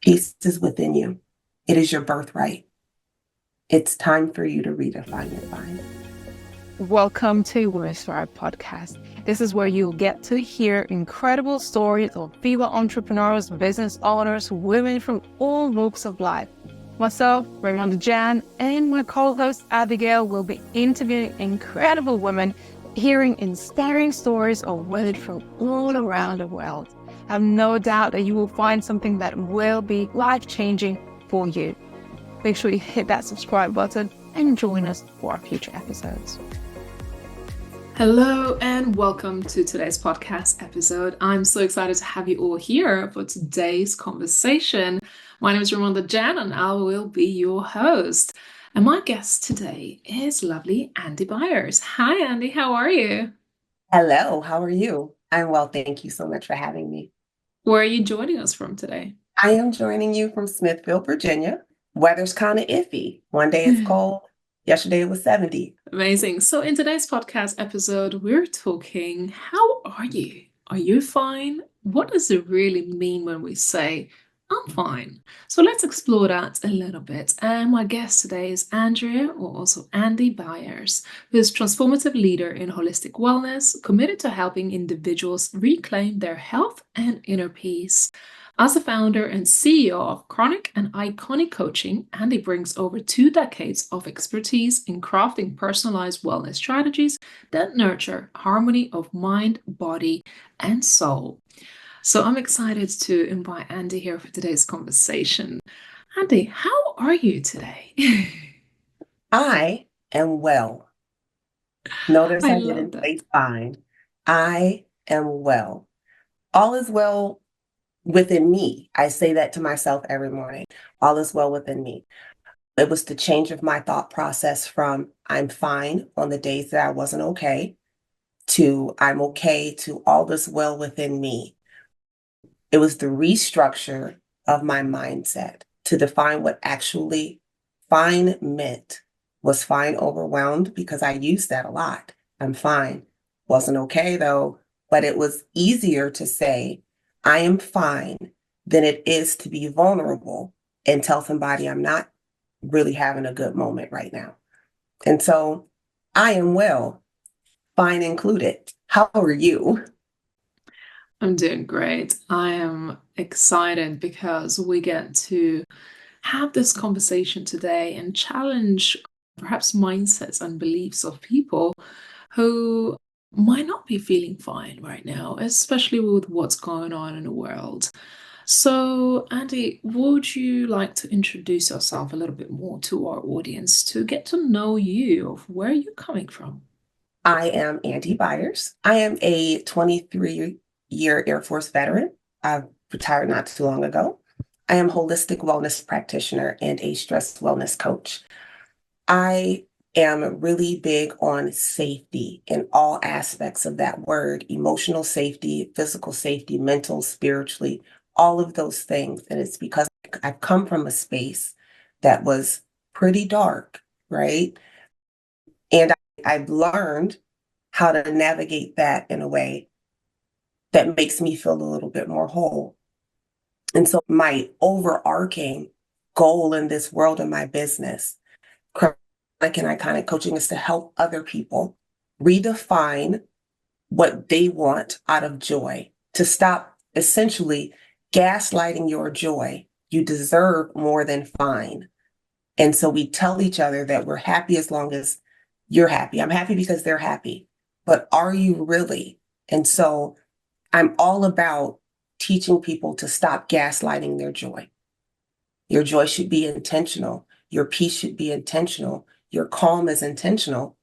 Peace is within you. It is your birthright. It's time for you to redefine your find. Welcome to Women's Thrive Podcast. This is where you'll get to hear incredible stories of female entrepreneurs, business owners, women from all walks of life. Myself, Raymond Jan, and my co-host Abigail will be interviewing incredible women, hearing inspiring stories of women from all around the world. I have no doubt that you will find something that will be life-changing for you. Make sure you hit that subscribe button and join us for our future episodes. Hello and welcome to today's podcast episode. I'm so excited to have you all here for today's conversation. My name is Ramonda Jan and I will be your host. And my guest today is lovely Andi Byers. Hi Andi, how are you? Hello, how are you? I'm well, thank you so much for having me. Where are you joining us from today? I am joining you from Smithfield, Virginia. Weather's kind of iffy. One day it's cold. Yesterday it was 70. Amazing. So in today's podcast episode, we're talking, how are you? Are you fine? What does it really mean when we say, I'm fine? So let's explore that a little bit. And my guest today is Andrea, or also Andi Byers, who is transformative leader in holistic wellness, committed to helping individuals reclaim their health and inner peace. As a founder and CEO of Chronic and Iconic Coaching, Andi brings over 2 decades of expertise in crafting personalized wellness strategies that nurture harmony of mind, body, and soul. So I'm excited to invite Andi here for today's conversation. Andi, how are you today? I am well. Notice I I love didn't that. say fine. I am well. All is well within me. I say that to myself every morning. All is well within me. It was the change of my thought process from I'm fine on the days that I wasn't okay to I'm okay to all is well within me. It was the restructure of my mindset to define what actually fine meant. Was fine overwhelmed because I used that a lot. I'm fine. Wasn't okay though, but it was easier to say I am fine than it is to be vulnerable and tell somebody I'm not really having a good moment right now. And so I am well, fine included. How are you? I'm doing great. I am excited because we get to have this conversation today and challenge perhaps mindsets and beliefs of people who might not be feeling fine right now, especially with what's going on in the world. So, Andi, would you like to introduce yourself a little bit more to our audience to get to know you of where you're coming from? I am Andrea Byers. I am a 23-year Air Force veteran. I retired not too long ago. I am a holistic wellness practitioner and a stress wellness coach. I am really big on safety in all aspects of that word, emotional safety, physical safety, mental, spiritually, all of those things. And it's because I've come from a space that was pretty dark, right? And I've learned how to navigate that in a way that makes me feel a little bit more whole. And so my overarching goal in this world and my business, Chronic and Iconic Coaching, is to help other people redefine what they want out of joy, to stop essentially gaslighting your joy. You deserve more than fine. And so we tell each other that we're happy as long as you're happy. I'm happy because they're happy. But are you really? And so I'm all about teaching people to stop gaslighting their joy. Your joy should be intentional. Your peace should be intentional. Your calm is intentional.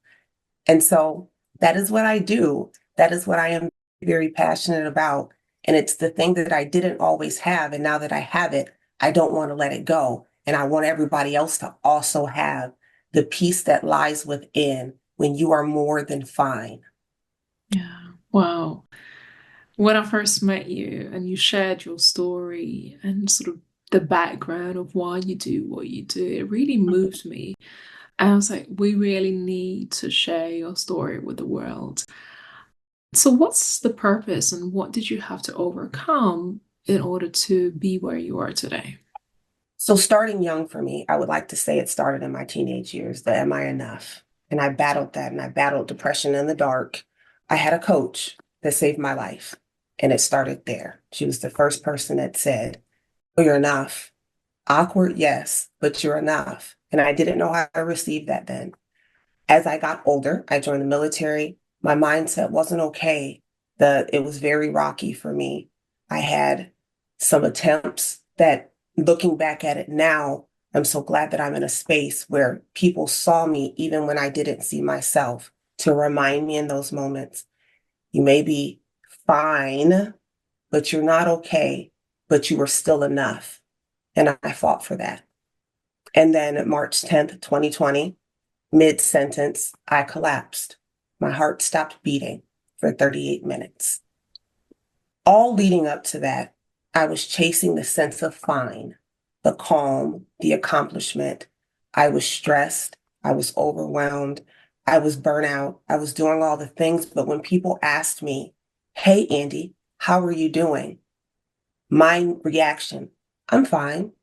And so that is what I do. That is what I am very passionate about. And it's the thing that I didn't always have. And now that I have it, I don't want to let it go. And I want everybody else to also have the peace that lies within when you are more than fine. Yeah, wow. When I first met you and you shared your story and sort of the background of why you do what you do, it really moved me. And I was like, we really need to share your story with the world. So, what's the purpose and what did you have to overcome in order to be where you are today? So starting young for me, I would like to say it started in my teenage years, the am I enough? And I battled that and I battled depression in the dark. I had a coach that saved my life and it started there. She was the first person that said, "Oh, you're enough." Awkward, yes, but you're enough. And I didn't know how to receive that then. As I got older, I joined the military. My mindset wasn't okay. It was very rocky for me. I had some attempts that, looking back at it now, I'm so glad that I'm in a space where people saw me even when I didn't see myself, to remind me in those moments, you may be fine, but you're not okay, but you were still enough. And I fought for that. And then March 10th, 2020, mid-sentence, I collapsed. My heart stopped beating for 38 minutes. All leading up to that, I was chasing the sense of fine, the calm, the accomplishment. I was stressed. I was overwhelmed. I was burnout. I was doing all the things. But when people asked me, "Hey, Andy, how are you doing?" My reaction, "I'm fine."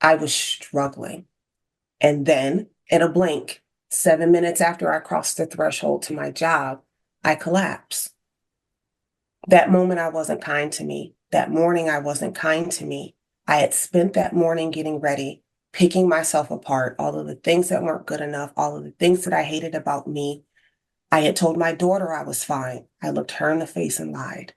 I was struggling. And then, in a blink, 7 minutes after I crossed the threshold to my job, I collapsed. That moment, I wasn't kind to me. That morning, I wasn't kind to me. I had spent that morning getting ready, picking myself apart, all of the things that weren't good enough, all of the things that I hated about me. I had told my daughter I was fine. I looked her in the face and lied.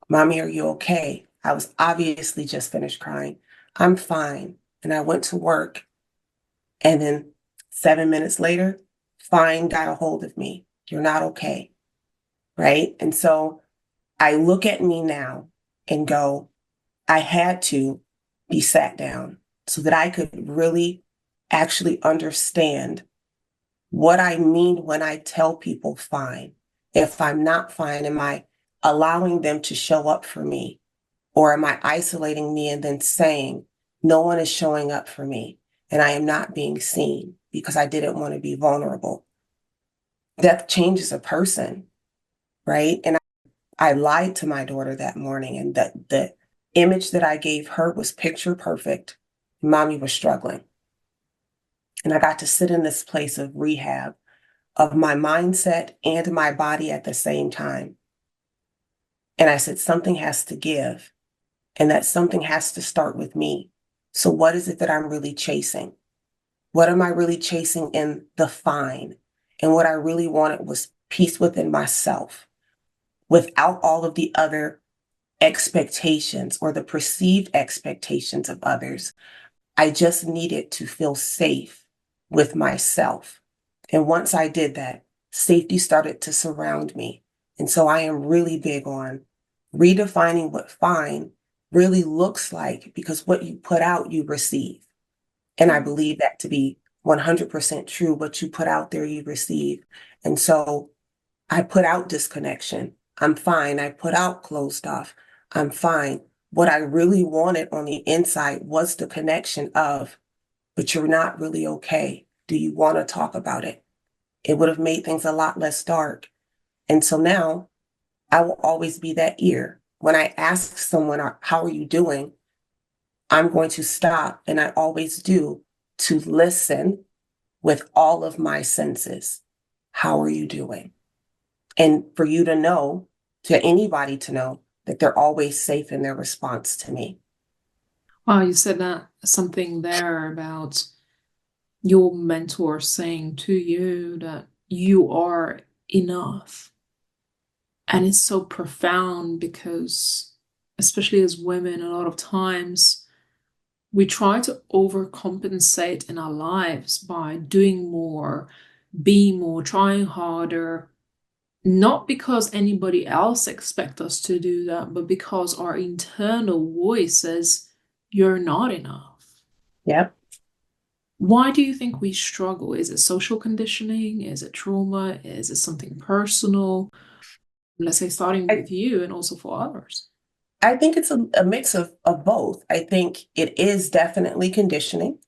"Mommy, are you okay?" I was obviously just finished crying. "I'm fine." And I went to work. And then 7 minutes later, fine got a hold of me. "You're not okay." Right. And so I look at me now and go, I had to be sat down so that I could really actually understand what I mean when I tell people fine. If I'm not fine, am I allowing them to show up for me? Or am I isolating me and then saying, no one is showing up for me and I am not being seen because I didn't want to be vulnerable? That changes a person, right? And I lied to my daughter that morning, and the image that I gave her was picture perfect. Mommy was struggling. And I got to sit in this place of rehab of my mindset and my body at the same time. And I said, something has to give, and that something has to start with me. So what is it that I'm really chasing? What am I really chasing in the fine? And what I really wanted was peace within myself, without all of the other expectations or the perceived expectations of others. I just needed to feel safe with myself. And once I did that, safety started to surround me. And so I am really big on redefining what fine really looks like, because what you put out, you receive. And I believe that to be 100% true. What you put out there, you receive. And so I put out disconnection. I'm fine. I put out closed off. I'm fine. What I really wanted on the inside was the connection of, but you're not really okay. Do you want to talk about it? It would have made things a lot less dark. And so now I will always be that ear. When I ask someone, how are you doing? I'm going to stop, and I always do, to listen with all of my senses. How are you doing? And for you to know, to anybody to know, that they're always safe in their response to me. Wow, you said that something there about your mentor saying to you that you are enough. And it's so profound because, especially as women, a lot of times we try to overcompensate in our lives by doing more, being more, trying harder, not because anybody else expects us to do that, but because our internal voice says, you're not enough. Yep. Why do you think we struggle? Is it social conditioning? Is it trauma? Is it something personal? Let's say starting I, with you and also for others. I think it's a mix of both. I think it is definitely conditioning.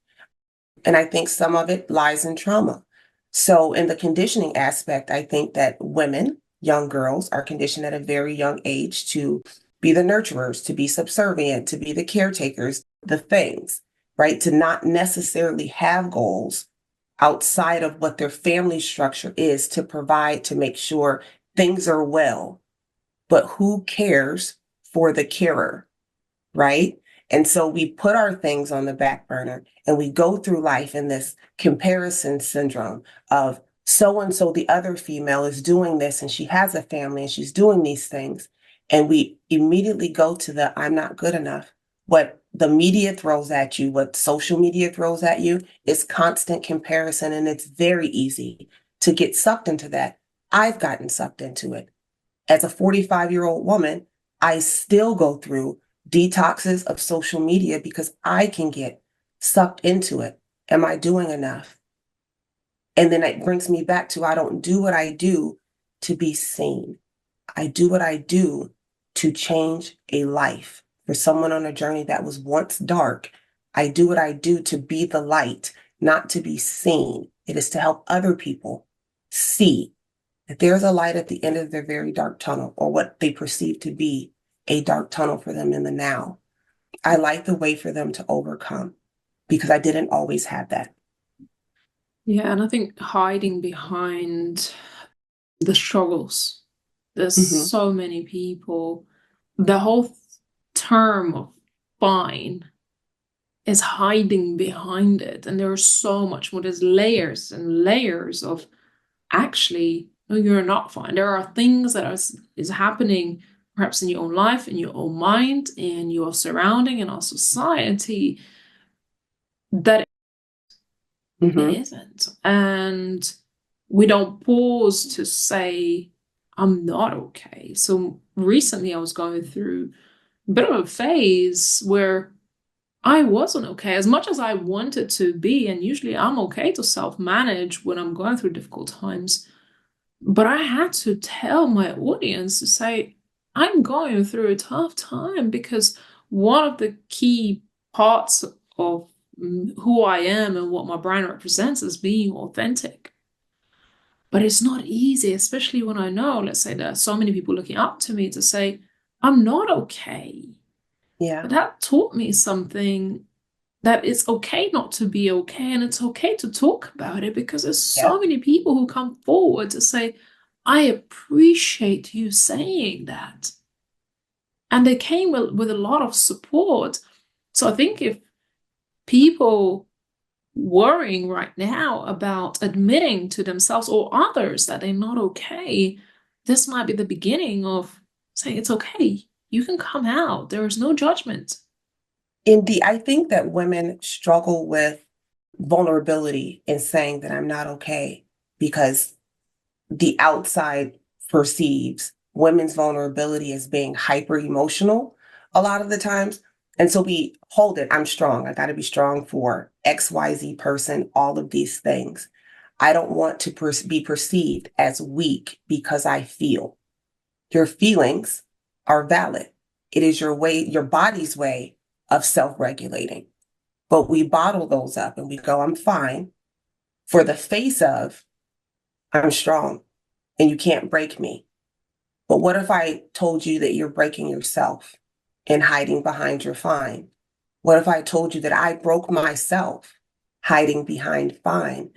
And I think some of it lies in trauma. So in the conditioning aspect, I think that women, young girls, are conditioned at a very young age to be the nurturers, to be subservient, to be the caretakers. the things, right? To not necessarily have goals outside of what their family structure is to provide to make sure things are well. But who cares for the carer, right? And so we put our things on the back burner and we go through life in this comparison syndrome of so and so, the other female is doing this and she has a family and she's doing these things. And we immediately go to the I'm not good enough. What the media throws at you, what social media throws at you is constant comparison. And it's very easy to get sucked into that. I've gotten sucked into it. As a 45-year-old woman, I still go through detoxes of social media because I can get sucked into it. Am I doing enough? And then it brings me back to I don't do what I do to be seen. I do what I do to change a life. For someone on a journey that was once dark, I do what I do to be the light, not to be seen. It is to help other people see that there's a light at the end of their very dark tunnel, or what they perceive to be a dark tunnel for them in the now. I light the way for them to overcome because I didn't always have that. Yeah, and I think hiding behind the struggles. There's Mhm. so many people. The whole term of fine is hiding behind it. And there's so much more. There's layers and layers of actually, no, you're not fine. There are things that is happening perhaps in your own life, in your own mind, in your surrounding, in our society that it Mhm. isn't. And we don't pause to say, I'm not okay. So recently I was going through a bit of a phase where I wasn't okay as much as I wanted to be. And usually I'm okay to self-manage when I'm going through difficult times. But I had to tell my audience to say, I'm going through a tough time because one of the key parts of who I am and what my brand represents is being authentic. But it's not easy, especially when I know, let's say, there are so many people looking up to me to say, I'm not okay. Yeah. But that taught me something, that it's okay not to be okay, and it's okay to talk about it, because there's Yeah. so many people who come forward to say, I appreciate you saying that. And they came with a lot of support. So I think if people worrying right now about admitting to themselves or others that they're not okay, this might be the beginning of saying it's okay. You can come out. There is no judgment. I think that women struggle with vulnerability in saying that I'm not okay because the outside perceives women's vulnerability as being hyper emotional a lot of the times. And so we hold it. I'm strong. I got to be strong for XYZ person, all of these things. I don't want to be perceived as weak because I feel. Your feelings are valid. It is your way, your body's way of self-regulating. But we bottle those up and we go, I'm fine, for the face of, I'm strong and you can't break me. But what if I told you that you're breaking yourself and hiding behind your fine? What if I told you that I broke myself hiding behind fine?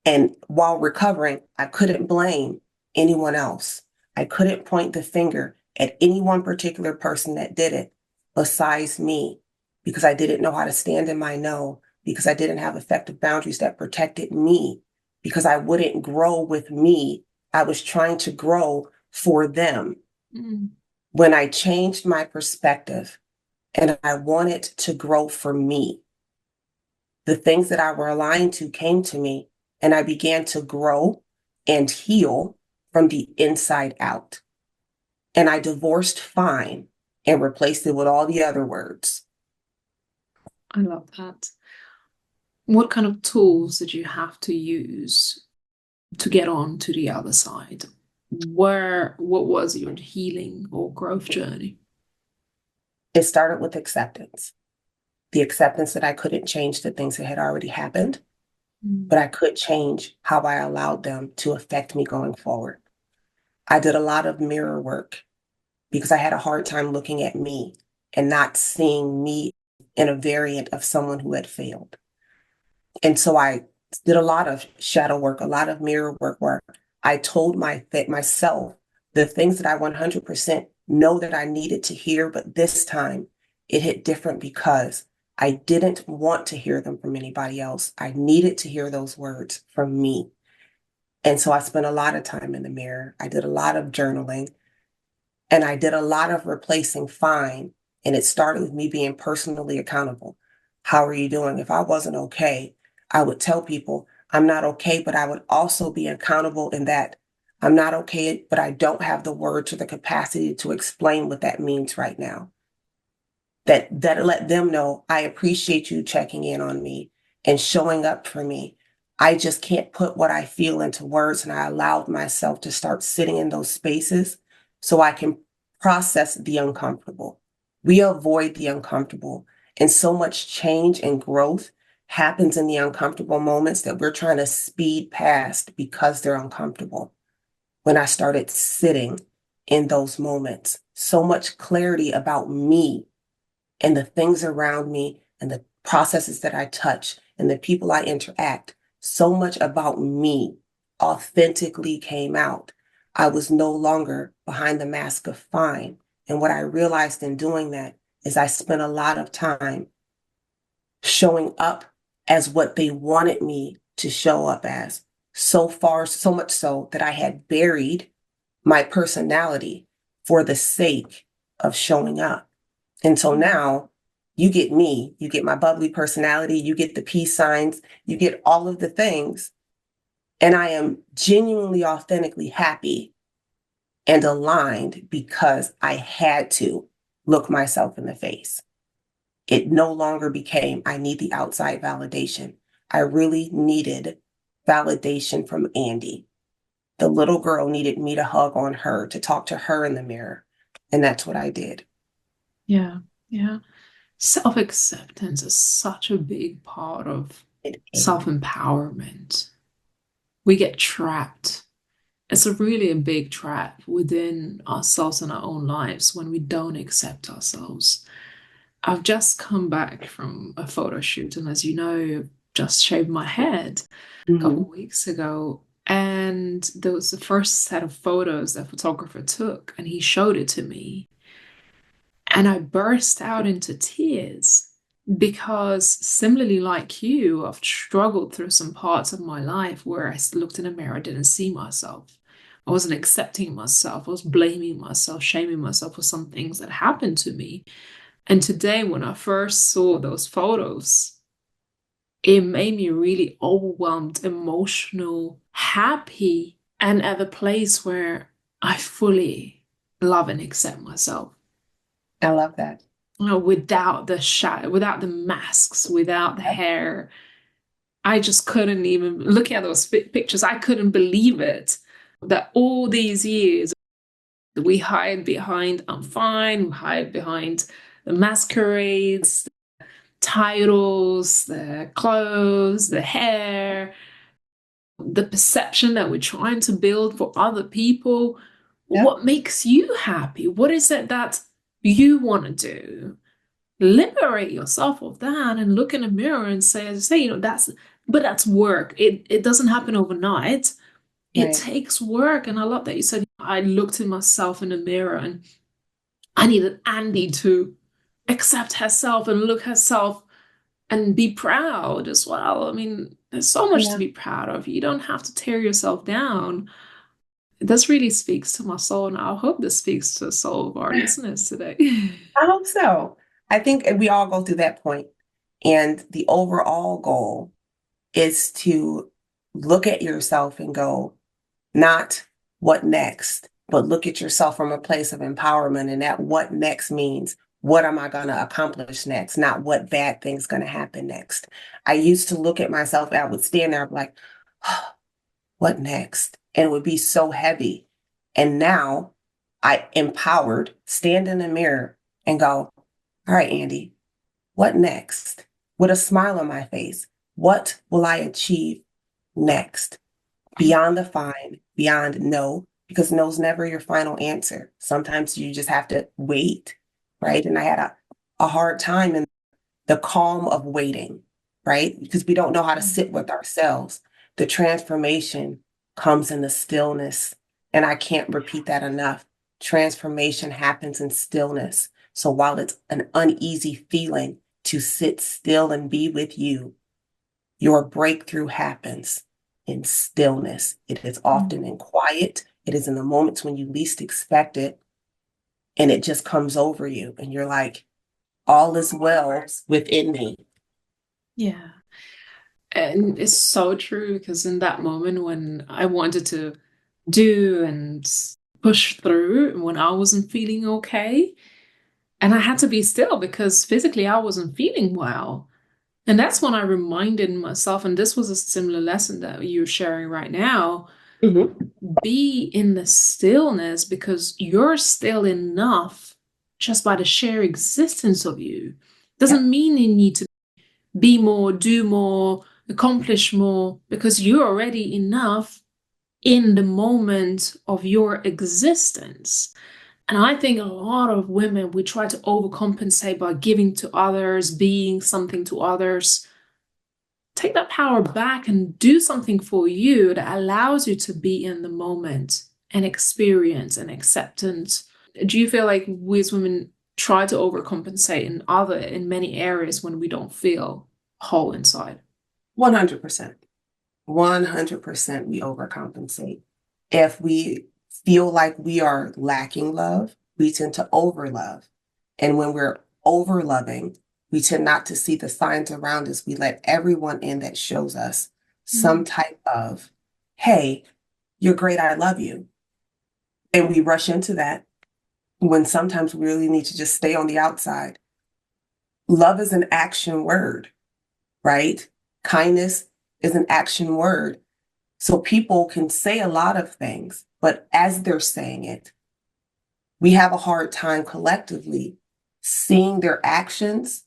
And while recovering, I couldn't blame anyone else. I couldn't point the finger at any one particular person that did it besides me because I didn't know how to stand in my no, because I didn't have effective boundaries that protected me, because I wouldn't grow with me. I was trying to grow for them. Mm. When I changed my perspective and I wanted to grow for me, the things that I were aligned to came to me, and I began to grow and heal from the inside out. And I divorced fine and replaced it with all the other words. I love that. What kind of tools did you have to use to get on to the other side? What was your healing or growth journey? It started with acceptance, the acceptance that I couldn't change the things that had already happened, but I could change how I allowed them to affect me going forward. I did a lot of mirror work because I had a hard time looking at me and not seeing me in a variant of someone who had failed. And so I did a lot of shadow work, a lot of mirror work where I told myself the things that I 100% know that I needed to hear, but this time it hit different because I didn't want to hear them from anybody else. I needed to hear those words from me. And so I spent a lot of time in the mirror. I did a lot of journaling and I did a lot of replacing fine. And it started with me being personally accountable. How are you doing? If I wasn't okay, I would tell people I'm not okay, but I would also be accountable in that I'm not okay, but I don't have the words or the capacity to explain what that means right now. That let them know I appreciate you checking in on me and showing up for me. I just can't put what I feel into words, and I allowed myself to start sitting in those spaces so I can process the uncomfortable. We avoid the uncomfortable, and so much change and growth happens in the uncomfortable moments that we're trying to speed past because they're uncomfortable. When I started sitting in those moments, so much clarity about me and the things around me and the processes that I touch and the people I interact, so much about me authentically came out. I was no longer behind the mask of fine. And what I realized in doing that is I spent a lot of time showing up as what they wanted me to show up as. So far, so much so that I had buried my personality for the sake of showing up. Until now, you get me, you get my bubbly personality, you get the peace signs, you get all of the things. And I am genuinely, authentically happy and aligned because I had to look myself in the face. It no longer became, I need the outside validation. I really needed validation from Andi. The little girl needed me to hug on her, to talk to her in the mirror. And that's what I did. Yeah, yeah. Self-acceptance is such a big part of It is. self-empowerment. We get trapped. It's really a big trap within ourselves and our own lives when we don't accept ourselves. I've just come back from a photo shoot, and as you know, just shaved my head a couple Mhm. of weeks ago. And there was the first set of photos that photographer took, and he showed it to me. And I burst out into tears because, similarly, like you, I've struggled through some parts of my life where I looked in a mirror, I didn't see myself. I wasn't accepting myself. I was blaming myself, shaming myself for some things that happened to me. And today, when I first saw those photos, it made me really overwhelmed, emotional, happy, and at a place where I fully love and accept myself. I love that. Without the shadow, without the masks, without the Yep. hair. I just couldn't even, looking at those pictures, I couldn't believe it. That all these years we hide behind, I'm fine, we hide behind the masquerades, titles, the clothes, the hair, the perception that we're trying to build for other people. Yep. What makes you happy? What is it that you want to do? Liberate yourself of that and look in the mirror and say, as I say, that's work. It doesn't happen overnight. It Right. takes work. And I love that you said I looked at myself in the mirror and I needed Andi to accept herself and look herself and be proud as well. I mean, there's so much to Yeah. be proud of. You don't have to tear yourself down. This really speaks to my soul, and I hope this speaks to the soul of our listeners today. I hope so. I think we all go through that point. And the overall goal is to look at yourself and go, not what next, but look at yourself from a place of empowerment. And that what next means, what am I going to accomplish next, not what bad thing's going to happen next. I used to look at myself, and I would stand there like, oh, what next? And it would be so heavy. And now I empowered, stand in the mirror and go, all right, Andi, what next? With a smile on my face, what will I achieve next? Beyond the fine, beyond no, because no's never your final answer. Sometimes you just have to wait, right? And I had a hard time in the calm of waiting, right? Because we don't know how to sit with ourselves. The transformation comes in the stillness. And I can't repeat that enough. Transformation happens in stillness. So while it's an uneasy feeling to sit still and be with you, your breakthrough happens in stillness. It is often in quiet. It is in the moments when you least expect it. And it just comes over you. And you're like, all is well within me. Yeah. And it's so true, because in that moment when I wanted to do and push through, and when I wasn't feeling okay, and I had to be still because physically I wasn't feeling well. And that's when I reminded myself, and this was a similar lesson that you're sharing right now, be in the stillness, because you're still enough just by the sheer existence of you. Doesn't mean you need to be more, do more, accomplish more, because you're already enough in the moment of your existence. And I think a lot of women, we try to overcompensate by giving to others, being something to others. Take that power back and do something for you that allows you to be in the moment and experience and acceptance. Do you feel like we as women try to overcompensate in many areas when we don't feel whole inside? 100%. 100% we overcompensate. If we feel like we are lacking love, we tend to overlove. And when we're overloving, we tend not to see the signs around us. We let everyone in that shows us some type of, hey, you're great, I love you. And we rush into that when sometimes we really need to just stay on the outside. Love is an action word, right? Kindness is an action word. So people can say a lot of things, but as they're saying it, we have a hard time collectively seeing their actions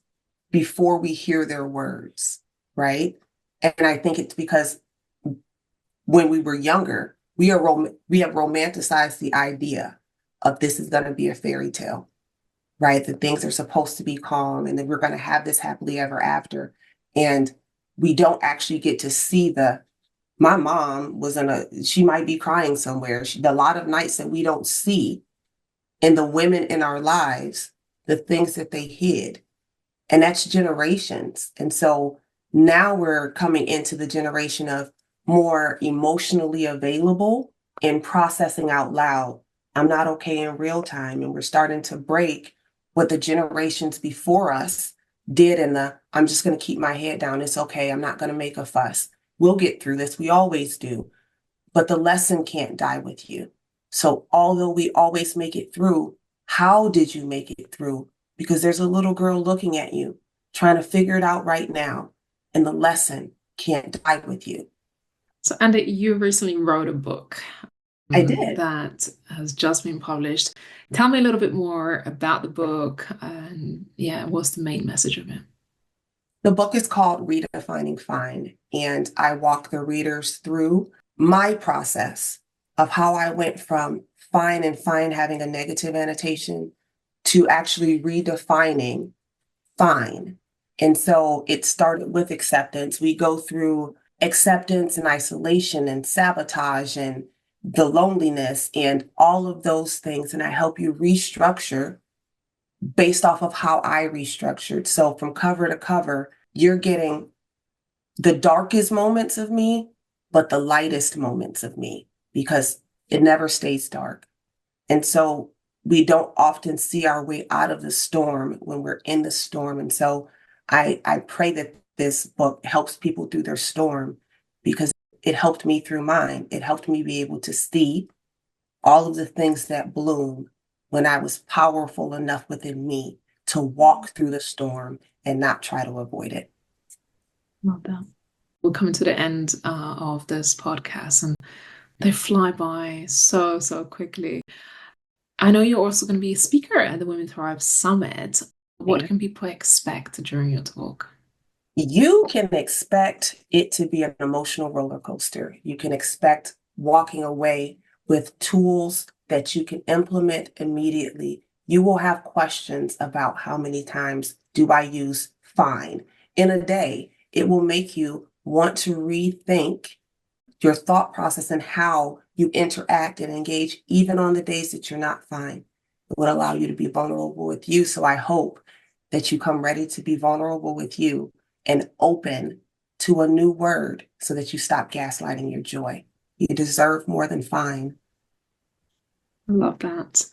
before we hear their words, right? And I think it's because when we were younger, we have romanticized the idea of this is going to be a fairy tale, right? That things are supposed to be calm and that we're going to have this happily ever after. And we don't actually get to see my mom she might be crying somewhere. A lot of nights that we don't see in the women in our lives, the things that they hid. And that's generations. And so now we're coming into the generation of more emotionally available and processing out loud. I'm not okay in real time. And we're starting to break what the generations before us did I'm just going to keep my head down. It's okay. I'm not going to make a fuss. We'll get through this. We always do. But the lesson can't die with you. So although we always make it through, how did you make it through? Because there's a little girl looking at you, trying to figure it out right now. And the lesson can't die with you. So, Andy, you recently wrote a book. I did. That has just been published. Tell me a little bit more about the book, and what's the main message of it? The book is called Redefining Fine, and I walk the readers through my process of how I went from fine and fine having a negative annotation to actually redefining fine. And so it started with acceptance. We go through acceptance and isolation and sabotage and the loneliness and all of those things. And I help you restructure based off of how I restructured. So from cover to cover, you're getting the darkest moments of me, but the lightest moments of me, because it never stays dark. And so we don't often see our way out of the storm when we're in the storm. And so I pray that this book helps people through their storm, because it helped me through mine. It helped me be able to see all of the things that bloom when I was powerful enough within me to walk through the storm and not try to avoid it. Well done. We're coming to the end of this podcast, and they fly by so, so quickly. I know you're also going to be a speaker at the Women Thrive Summit. What can people expect during your talk? You can expect it to be an emotional roller coaster. You can expect walking away with tools that you can implement immediately. You will have questions about how many times do I use fine in a day, it will make you want to rethink your thought process and how you interact and engage, even on the days that you're not fine. It would allow you to be vulnerable with you. So I hope that you come ready to be vulnerable with you and open to a new word so that you stop gaslighting your joy. You deserve more than fine. I love that.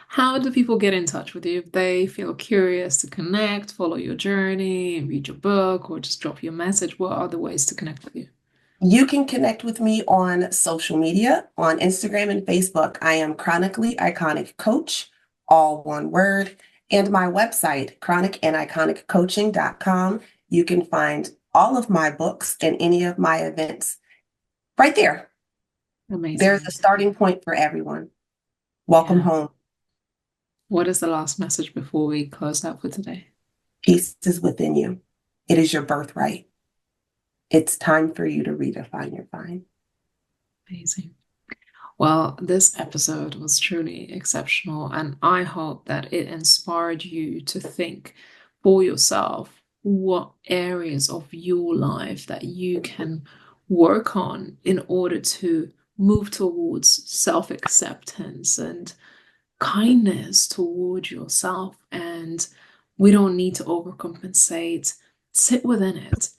How do people get in touch with you if they feel curious to connect, follow your journey, read your book, or just drop you a message? What are the ways to connect with you? You can connect with me on social media, on Instagram and Facebook. I am Chronically Iconic Coach, all one word, and my website, chronicandIconiccoaching.com. You can find all of my books and any of my events right there. Amazing. There's a starting point for everyone. Welcome home. What is the last message before we close out for today? Peace is within you. It is your birthright. It's time for you to redefine your fine. Amazing. Well, this episode was truly exceptional, and I hope that it inspired you to think for yourself what areas of your life that you can work on in order to move towards self-acceptance and kindness toward yourself. And we don't need to overcompensate. Sit within it.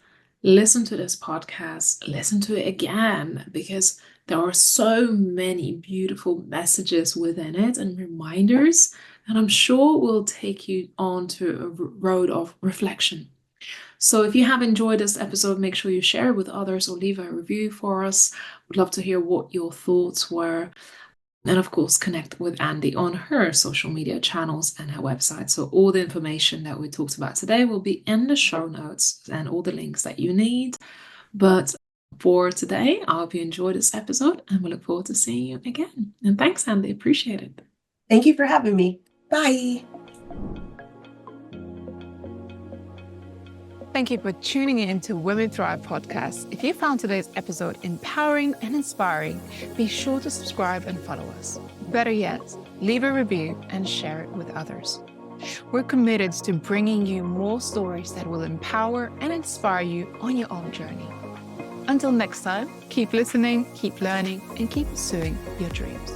Listen to this podcast, listen to it again, because there are so many beautiful messages within it and reminders, and I'm sure will take you on to a road of reflection. So if you have enjoyed this episode, make sure you share it with others or leave a review for us. We'd love to hear what your thoughts were. And of course, connect with Andi on her social media channels and her website. So all the information that we talked about today will be in the show notes and all the links that you need. But for today, I hope you enjoyed this episode and we look forward to seeing you again. And thanks, Andi. Appreciate it. Thank you for having me. Bye. Thank you for tuning in to Women Thrive podcast. If you found today's episode empowering and inspiring, be sure to subscribe and follow us. Better yet, leave a review and share it with others. We're committed to bringing you more stories that will empower and inspire you on your own journey. Until next time, keep listening, keep learning, and keep pursuing your dreams.